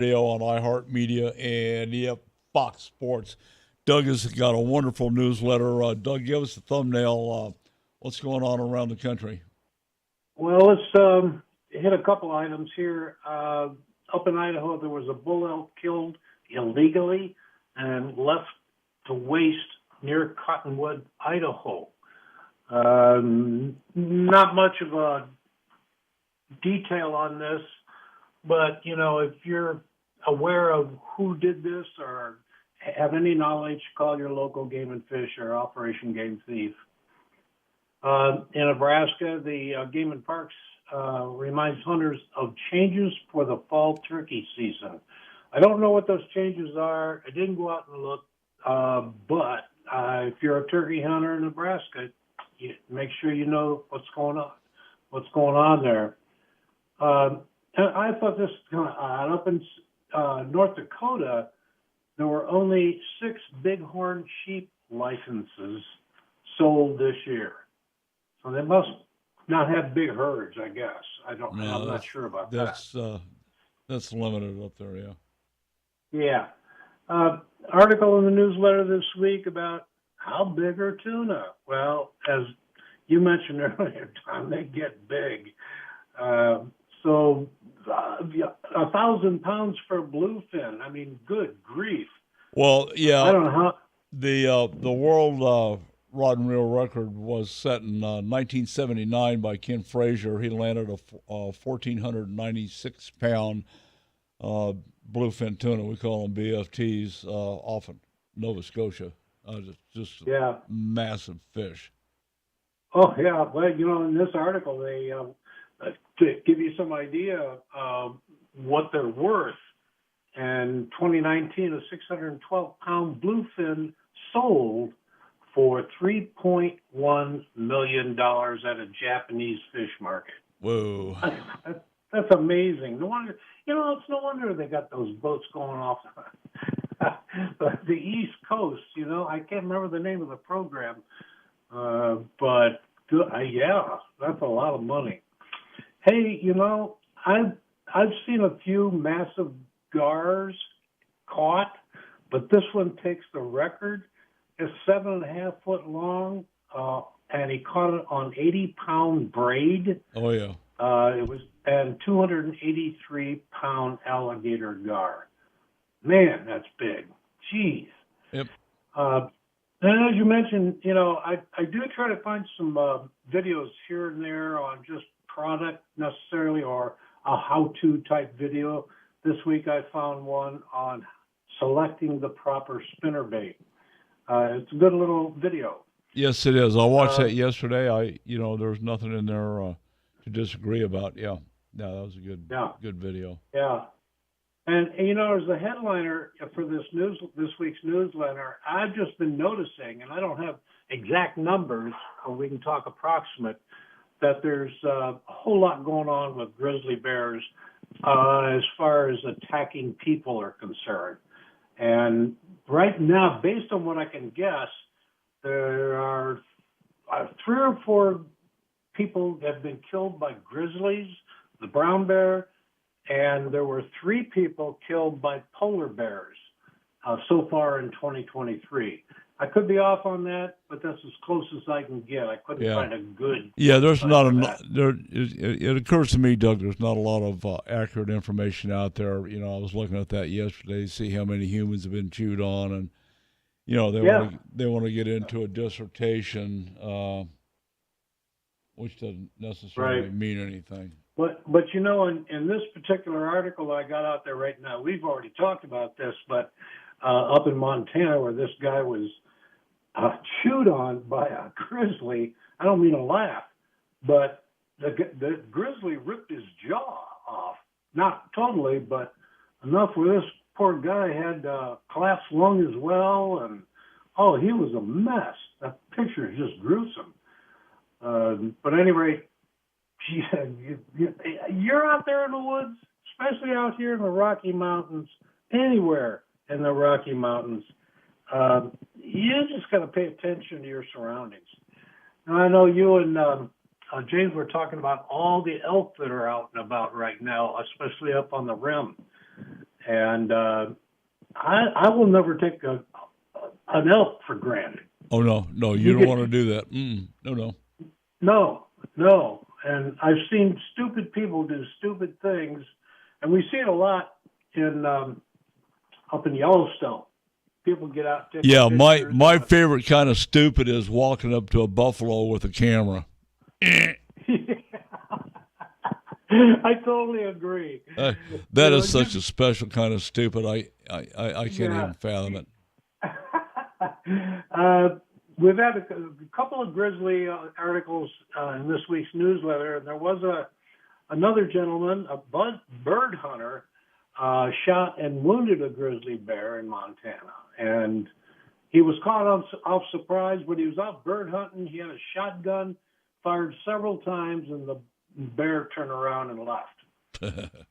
Radio on iHeartMedia and Fox Sports. Doug has got a wonderful newsletter. Doug, give us a thumbnail. What's going on around the country? Well, let's hit a couple items here. Up in Idaho, there was a bull elk killed illegally and left to waste near Cottonwood, Idaho. Not much of a detail on this, but, if you're aware of who did this or have any knowledge, call your local Game and Fish or Operation Game Thief. In Nebraska, the Game and Parks reminds hunters of changes for the fall turkey season. I don't know what those changes are. I didn't go out and look, but if you're a turkey hunter in Nebraska, make sure you know what's going on there. And I thought this was kind of odd. Up in North Dakota, there were only 6 bighorn sheep licenses sold this year. So they must not have big herds, I guess. I'm not sure about that. That's limited up there, yeah. Yeah. Article in the newsletter this week about how big are tuna? Well, as you mentioned earlier, Tom, they get big. So 1,000 pounds for bluefin. I mean, good grief. Well, yeah. I don't know how. The world rod and reel record was set in 1979 by Ken Frazier. He landed a 1,496 pound bluefin tuna. We call them BFTs off in Nova Scotia. Just massive fish. Oh yeah, well in this article they to give you some idea of what they're worth. In 2019, a 612-pound bluefin sold for $3.1 million at a Japanese fish market. Whoa. That's amazing. No wonder, it's no wonder they got those boats going off the East Coast. I can't remember the name of the program, but that's a lot of money. Hey, I've seen a few massive gars caught, but this one takes the record. It's 7.5 foot long, and he caught it on 80-pound braid. Oh yeah. It was and 283-pound alligator gar. Man, that's big. Jeez. Yep. And as you mentioned, I do try to find some videos here and there on just product necessarily or a how-to type video. This week I found one on selecting the proper spinnerbait. It's a good little video. Yes, it is. I watched that yesterday. There was nothing in there to disagree about. Yeah, that was a good video. Yeah, and as a headliner for this week's newsletter, I've just been noticing, and I don't have exact numbers, or we can talk approximate, that there's a whole lot going on with grizzly bears as far as attacking people are concerned. And right now, based on what I can guess, there are 3 or 4 people that have been killed by grizzlies, the brown bear, and there were 3 people killed by polar bears so far in 2023. I could be off on that, but that's as close as I can get. I couldn't find a good. Yeah, there's not there. It occurs to me, Doug, there's not a lot of accurate information out there. I was looking at that yesterday to see how many humans have been chewed on, and they want to get into a dissertation, which doesn't necessarily mean anything. But in this particular article I got out there right now, we've already talked about this, but up in Montana where this guy was chewed on by a grizzly, I don't mean to laugh, but the grizzly ripped his jaw off. Not totally, but enough where this poor guy had collapsed lung as well, and he was a mess. That picture is just gruesome. But at any rate, you're out there in the woods, especially out here in the Rocky Mountains, anywhere in the Rocky Mountains, you just got to pay attention to your surroundings. Now, I know you and James were talking about all the elk that are out and about right now, especially up on the rim. And I will never take an elk for granted. Oh no, you don't want to do that. No. No. And I've seen stupid people do stupid things, and we see it a lot in up in Yellowstone. People get out. Take Yeah, pictures. my favorite kind of stupid is walking up to a buffalo with a camera. I totally agree. That is such a special kind of stupid. I can't even fathom it. We've had a couple of grizzly articles in this week's newsletter, and there was another gentleman, a bird hunter, shot and wounded a grizzly bear in Montana. And he was caught off surprise, but he was out bird hunting. He had a shotgun, fired several times, and the bear turned around and left.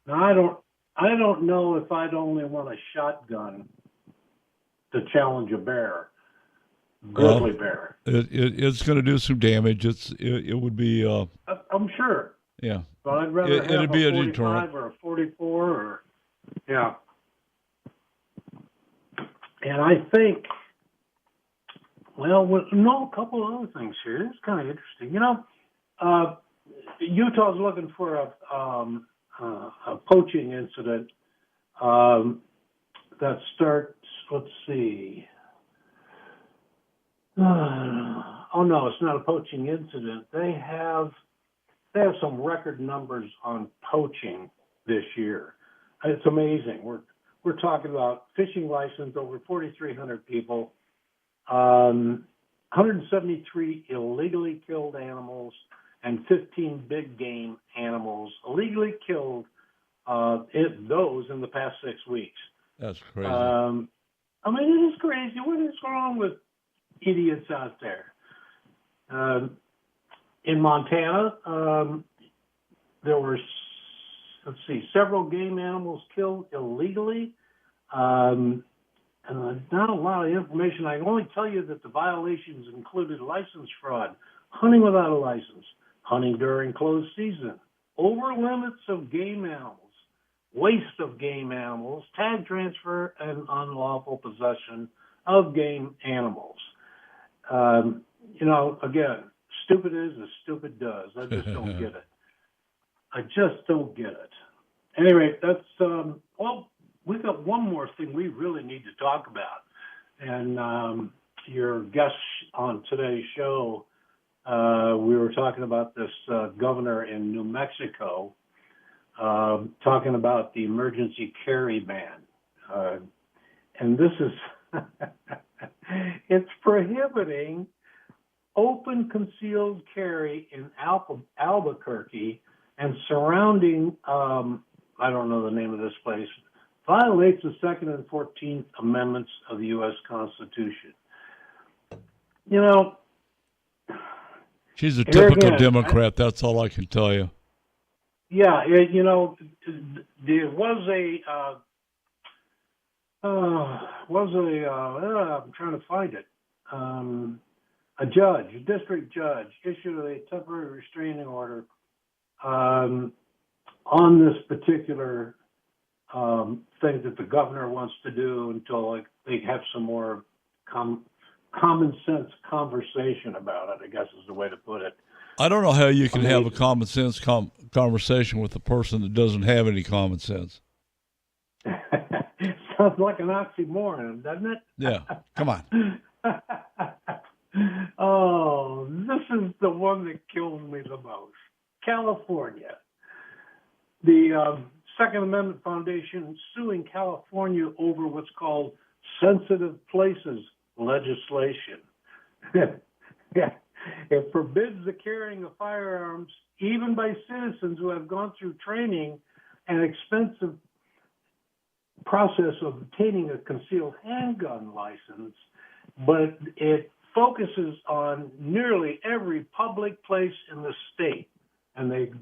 Now, I don't know if I'd only want a shotgun to challenge a bear. Grizzly bear. It's going to do some damage. It would be. I'm sure. Yeah. But I'd rather have it'd be a a 45 deterrent. or a 44 or yeah. And I think, a couple of other things here. It's kind of interesting. Utah's looking for a poaching incident that starts. Let's see. Oh no, it's not a poaching incident. They have some record numbers on poaching this year. It's amazing. We're talking about fishing license over 4,300 people, 173 illegally killed animals, and 15 big game animals illegally killed. Those in the past 6 weeks. That's crazy. It is crazy. What is wrong with idiots out there? In Montana, there were, several game animals killed illegally. And not a lot of information. I can only tell you that the violations included license fraud, hunting without a license, hunting during closed season, over limits of game animals, waste of game animals, tag transfer, and unlawful possession of game animals. Again, stupid is as stupid does. I just don't get it. Anyway, that's, we've got one more thing we really need to talk about. And your guest on today's show, we were talking about this governor in New Mexico, talking about the emergency carry ban. And this is, it's prohibiting open concealed carry in Albuquerque and surrounding, I don't know the name of this place, violates the Second and 14th Amendments of the U.S. Constitution. She's a typical Democrat. That's all I can tell you. Yeah, there was I'm trying to find it. A district judge, issued a temporary restraining order on this particular thing that the governor wants to do until they have some more common sense conversation about it, I guess is the way to put it. I don't know how you can have a common sense conversation with a person that doesn't have any common sense. Sounds like an oxymoron, doesn't it? Yeah, come on. Oh, this is the one that kills me the most. California. The Second Amendment Foundation suing California over what's called sensitive places legislation. It forbids the carrying of firearms, even by citizens who have gone through training and expensive process of obtaining a concealed handgun license, but it focuses on nearly every public place in the state, and they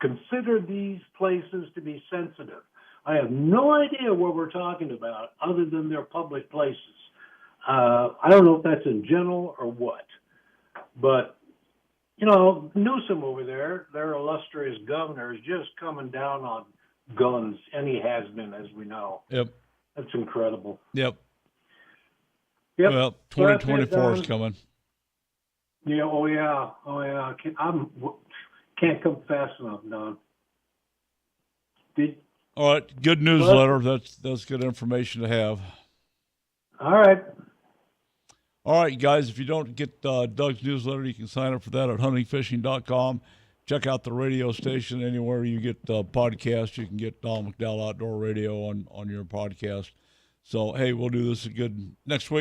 consider these places to be sensitive. I have no idea what we're talking about other than they're public places. I don't know if that's in general or what, but Newsom over there, their illustrious governor, is just coming down on guns any has-been, as we know. Yep. That's incredible. Yep. Yep. Well, So that's it, 2024 is Don. coming. Yeah. Oh yeah. Oh yeah. Can't come fast enough, Don. All right. Good newsletter. That's good information to have. All right. All right, guys, if you don't get Doug's newsletter, you can sign up for that at huntingfishing.com. Check out the radio station anywhere you get podcasts. You can get Don McDowell Outdoor Radio on your podcast. So, hey, we'll do this again next week.